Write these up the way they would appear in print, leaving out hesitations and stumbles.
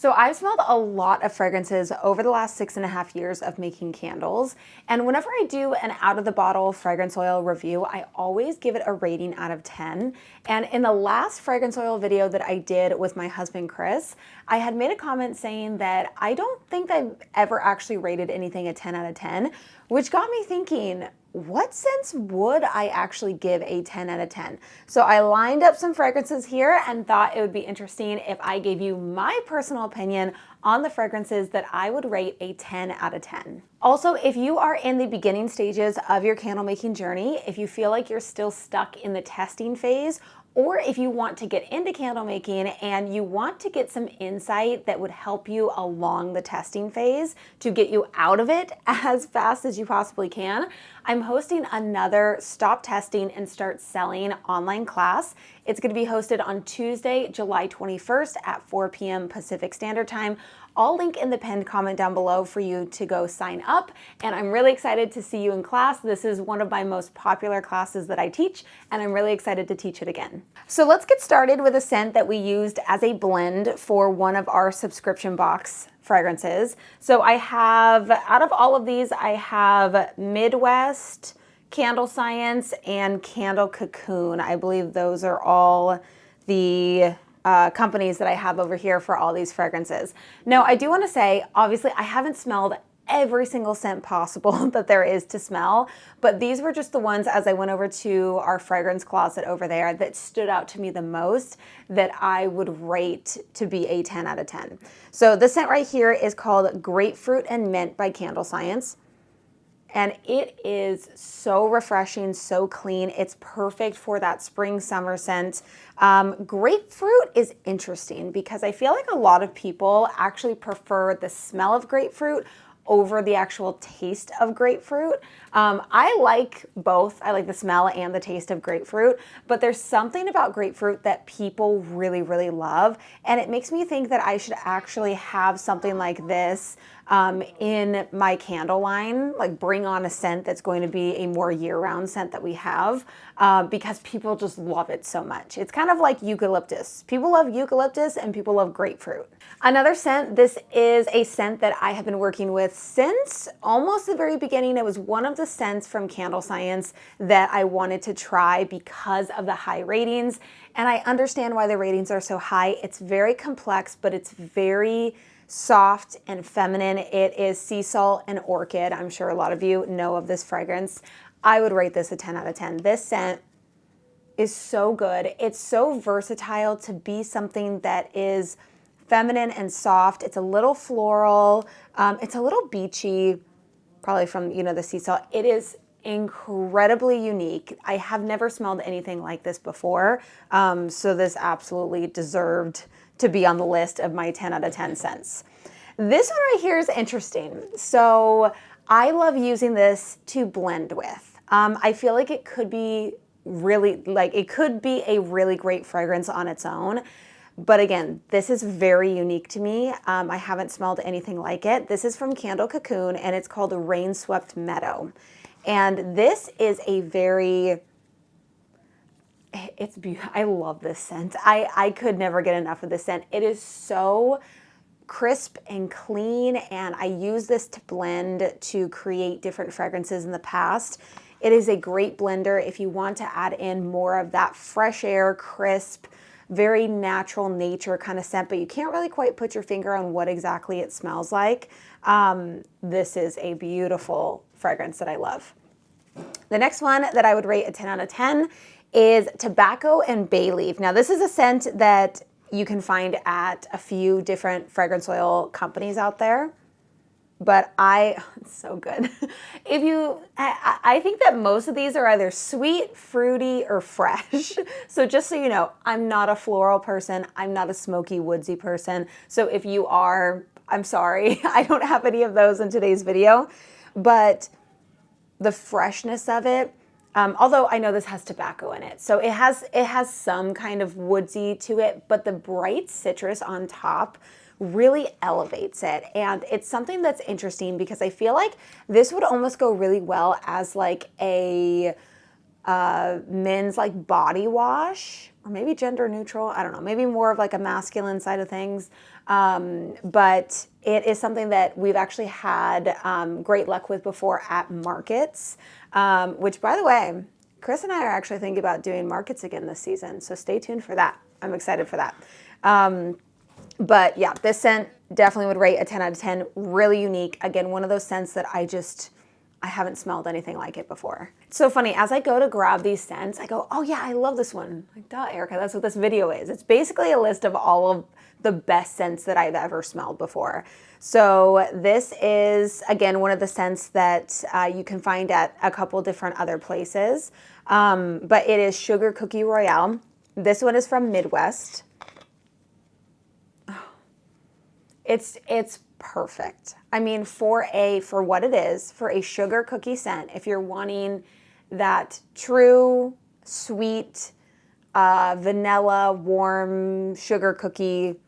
So I've smelled a lot of fragrances over the last 6.5 years of making candles. And whenever I do an out of the bottle fragrance oil review, I always give it a rating out of 10. And in the last fragrance oil video that I did with my husband, Chris, I had made a comment saying that I don't think I've ever actually rated anything a 10 out of 10, which got me thinking, what scents would I actually give a 10 out of 10? So I lined up some fragrances here and thought it would be interesting if I gave you my personal opinion on the fragrances that I would rate a 10 out of 10. Also, if you are in the beginning stages of your candle making journey, if you feel like you're still stuck in the testing phase, or if you want to get into candle making and you want to get some insight that would help you along the testing phase to get you out of it as fast as you possibly can, I'm hosting another Stop Testing and Start Selling online class. It's going to be hosted on Tuesday, July 21st at 4 p.m. Pacific Standard Time. I'll link in the pinned comment down below for you to go sign up, and I'm really excited to see you in class. This is one of my most popular classes that I teach, and I'm really excited to teach it again. So let's get started with a scent that we used as a blend for one of our subscription box fragrances. So I have, out of all of these, I have Midwest, Candle Science, and Candle Cocoon. I believe those are all the companies that I have over here for all these fragrances. Now, I do want to say, obviously, I haven't smelled every single scent possible that there is to smell, but these were just the ones as I went over to our fragrance closet over there that stood out to me the most that I would rate to be a 10 out of 10. So this scent right here is called Grapefruit and Mint by Candle Science. And it is so refreshing, so clean. It's perfect for that spring, summer scent. Grapefruit is interesting because I feel like a lot of people actually prefer the smell of grapefruit over the actual taste of grapefruit. I like both. I like the smell and the taste of grapefruit, but there's something about grapefruit that people really, really love. And it makes me think that I should actually have something like this in my candle line, like bring on a scent that's going to be a more year-round scent that we have because people just love it so much. It's kind of like eucalyptus. People love eucalyptus and people love grapefruit. Another scent, this is a scent that I have been working with since almost the very beginning. It was one of the scents from Candle Science that I wanted to try because of the high ratings. And I understand why the ratings are so high. It's very complex, but it's very soft and feminine. It is Sea Salt and Orchid. I'm sure a lot of you know of this fragrance. I would rate this a 10 out of 10. This scent is so good. It's so versatile to be something that is feminine and soft. It's a little floral. It's a little beachy, probably from, the sea salt. It is incredibly unique. I have never smelled anything like this before. So this absolutely deserved to be on the list of my 10 out of 10 scents. This one right here is interesting. So I love using this to blend with. I feel like it could be a really great fragrance on its own. But again, this is very unique to me. I haven't smelled anything like it. This is from Candle Cocoon and it's called Rain Swept Meadow. And this is a very, it's beautiful. I love this scent. I could never get enough of this scent. It is so crisp and clean, and I use this to blend to create different fragrances in the past. It is a great blender if you want to add in more of that fresh air, crisp, very natural nature kind of scent, but you can't really quite put your finger on what exactly it smells like. This is a beautiful fragrance that I love. The next one that I would rate a 10 out of 10 is Tobacco and Bay Leaf. Now this is a scent that you can find at a few different fragrance oil companies out there, but it's so good. I think that most of these are either sweet, fruity, or fresh. So just so you know, I'm not a floral person. I'm not a smoky, woodsy person. So if you are, I'm sorry. I don't have any of those in today's video, but the freshness of it, although I know this has tobacco in it, so it has some kind of woodsy to it, but the bright citrus on top really elevates it. And it's something that's interesting because I feel like this would almost go really well as like a men's like body wash, or maybe gender neutral. I don't know, maybe more of like a masculine side of things. But it is something that we've actually had great luck with before at markets, which, by the way, Chris and I are actually thinking about doing markets again this season. So stay tuned for that. I'm excited for that. But yeah, this scent definitely would rate a 10 out of 10. Really unique. Again, one of those scents that I haven't smelled anything like it before. It's so funny, as I go to grab these scents, I go, oh yeah, I love this one. Like, duh, Erica, that's what this video is. It's basically a list of all of the best scents that I've ever smelled before. So this is, again, one of the scents that you can find at a couple different other places. But it is Sugar Cookie Royale. This one is from Midwest. It's perfect. I mean, for what it is, for a sugar cookie scent, if you're wanting that true, sweet, vanilla, warm, sugar cookie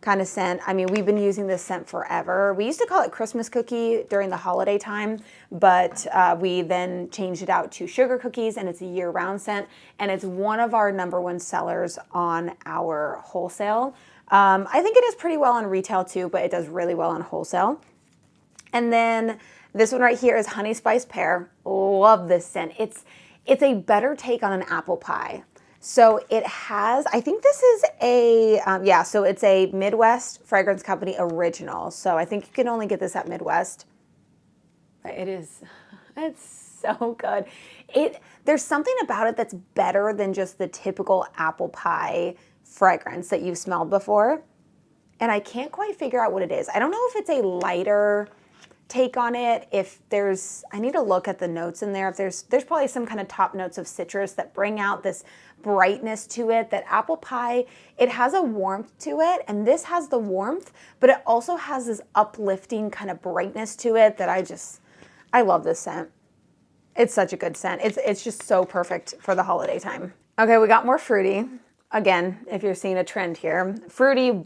kind of scent. I mean, we've been using this scent forever. We used to call it Christmas cookie during the holiday time, but we then changed it out to sugar cookies, and it's a year-round scent, and it's one of our #1 sellers on our wholesale. I think it does pretty well on retail too, but it does really well on wholesale. And then this one right here is Honey Spice Pear. Love this scent. It's a better take on an apple pie. So it has, I think this is so it's a Midwest Fragrance Company original. So I think you can only get this at Midwest. But it's so good. There's something about it that's better than just the typical apple pie fragrance that you've smelled before. And I can't quite figure out what it is. I don't know if it's a lighter take on it. I need to look at the notes in there. If there's probably some kind of top notes of citrus that bring out this brightness to it. That apple pie, it has a warmth to it, and this has the warmth, but it also has this uplifting kind of brightness to it that I love this scent. It's such a good scent. It's just so perfect for the holiday time. Okay, we got more fruity. Again, if you're seeing a trend here, fruity,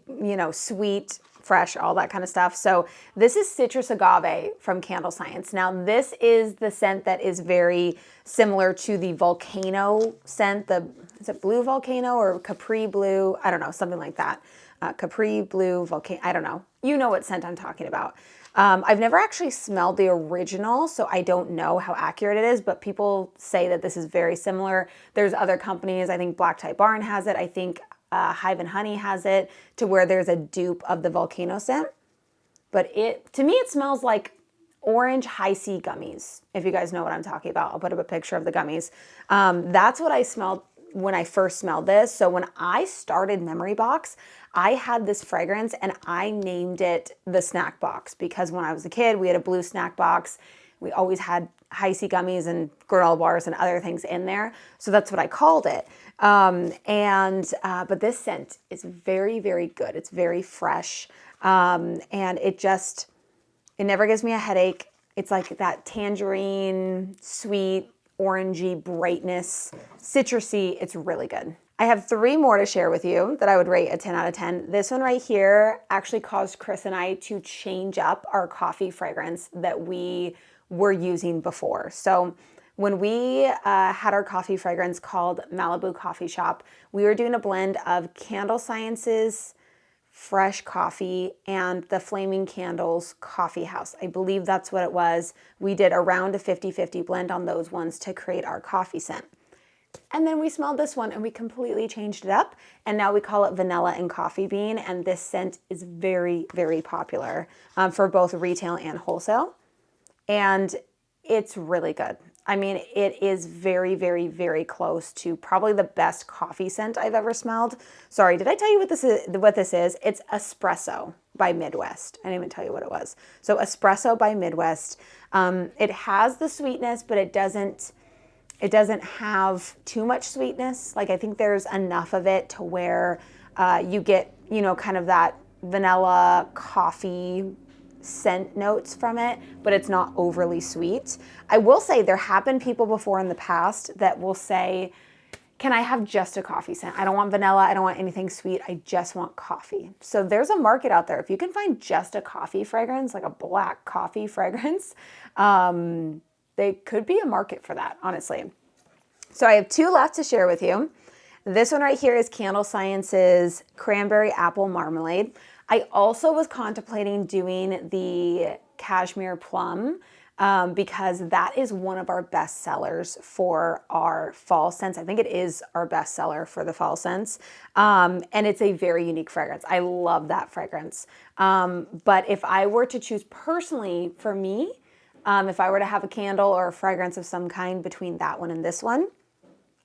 sweet, fresh, all that kind of stuff. So this is Citrus Agave from Candle Science. Now this is the scent that is very similar to the volcano scent. Is it Blue Volcano or Capri Blue? I don't know, something like that. Capri Blue Volcano, I don't know. You know what scent I'm talking about. I've never actually smelled the original, so I don't know how accurate it is, but people say that this is very similar. There's other companies, I think Black Tie Barn has it, I think Hive and Honey has it, to where there's a dupe of the volcano scent. But to me, it smells like orange high C gummies, if you guys know what I'm talking about. I'll put up a picture of the gummies. That's what I smelled when I first smelled this. So when I started Memory Box, I had this fragrance and I named it the snack box, because when I was a kid, we had a blue snack box. We always had high C gummies and granola bars and other things in there. So that's what I called it. But this scent is very, very good. It's very fresh. And it never gives me a headache. It's like that tangerine, sweet, orangey brightness, citrusy. It's really good. I have 3 more to share with you that I would rate a 10 out of 10. This one right here actually caused Chris and I to change up our coffee fragrance that we were using before. So when we had our coffee fragrance called Malibu Coffee Shop, we were doing a blend of Candle Science's fresh coffee and the Flaming Candles Coffee House. I believe that's what it was. We did around a 50-50 blend on those ones to create our coffee scent. And then we smelled this one and we completely changed it up. And now we call it Vanilla and Coffee Bean. And this scent is very, very popular for both retail and wholesale. And it's really good. I mean, it is very, very, very close to probably the best coffee scent I've ever smelled. Sorry, did I tell you what this is? It's Espresso by Midwest. I didn't even tell you what it was. So Espresso by Midwest. It has the sweetness, but it doesn't have too much sweetness. Like, I think there's enough of it to where you get, kind of that vanilla coffee scent notes from it, but it's not overly sweet. I will say there have been people before in the past that will say, can I have just a coffee scent? I don't want vanilla. I don't want anything sweet. I just want coffee. So there's a market out there. If you can find just a coffee fragrance, like a black coffee fragrance, they could be a market for that, honestly. So I have 2 left to share with you. This one right here is Candle Science's Cranberry Apple Marmalade. I also was contemplating doing the Cashmere Plum because that is one of our best sellers for our fall scents. I think it is our best seller for the fall scents. And it's a very unique fragrance. I love that fragrance. But if I were to choose personally for me, if I were to have a candle or a fragrance of some kind between that one and this one,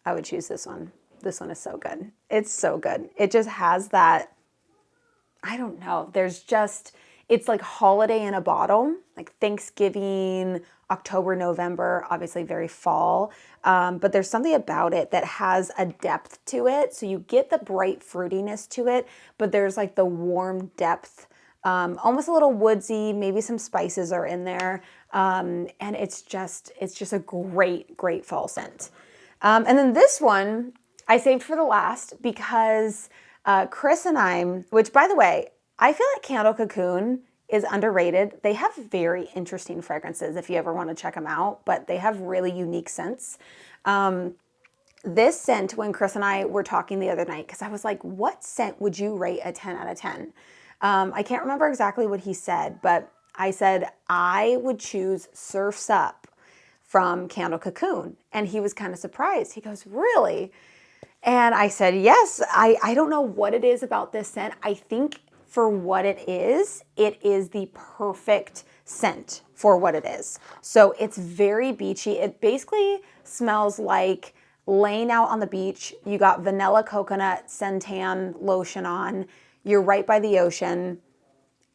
I would choose this one. This one is so good. It's so good. It just has that, I don't know, it's like holiday in a bottle, like Thanksgiving, October, November, obviously very fall. But there's something about it that has a depth to it. So you get the bright fruitiness to it, but there's like the warm depth, almost a little woodsy, maybe some spices are in there. And it's just a great, great fall scent. And then this one I saved for the last because Chris and I, which by the way, I feel like Candle Cocoon is underrated. They have very interesting fragrances if you ever want to check them out, but they have really unique scents. This scent, when Chris and I were talking the other night, because I was like, what scent would you rate a 10 out of 10? I can't remember exactly what he said, but I said I would choose Surf's Up from Candle Cocoon. And he was kind of surprised. He goes, really? And I said, yes. I don't know what it is about this scent. I think for what it is the perfect scent for what it is. So it's very beachy. It basically smells like laying out on the beach. You got vanilla coconut suntan lotion on. You're right by the ocean.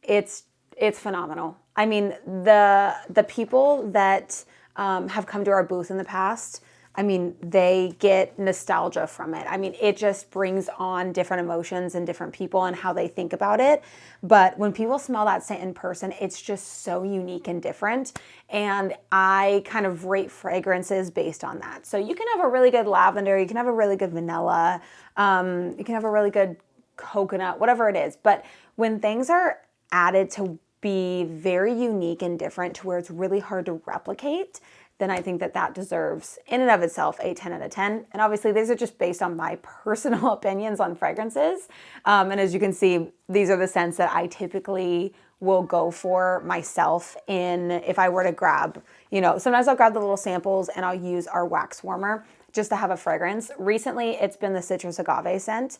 It's phenomenal. I mean, the people that have come to our booth in the past, I mean, they get nostalgia from it. I mean, it just brings on different emotions in different people and how they think about it. But when people smell that scent in person, it's just so unique and different. And I kind of rate fragrances based on that. So you can have a really good lavender, you can have a really good vanilla, you can have a really good coconut, whatever it is. But when things are added to be very unique and different to where it's really hard to replicate, then I think that deserves, in and of itself, a 10 out of 10. And obviously, these are just based on my personal opinions on fragrances. And as you can see, these are the scents that I typically will go for myself if I were to grab, sometimes I'll grab the little samples and I'll use our wax warmer just to have a fragrance. Recently, it's been the citrus agave scent,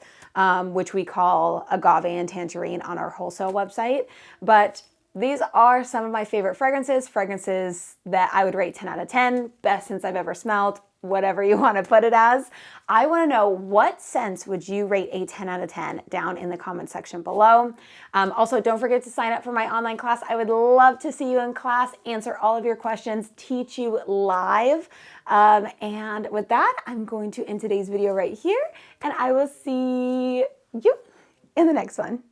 which we call agave and tangerine on our wholesale website. But these are some of my favorite fragrances that I would rate 10 out of 10, best scents I've ever smelled, whatever you want to put it as. I want to know, what scents would you rate a 10 out of 10 down in the comment section below. Also, don't forget to sign up for my online class. I would love to see you in class, answer all of your questions, teach you live. And with that, I'm going to end today's video right here, and I will see you in the next one.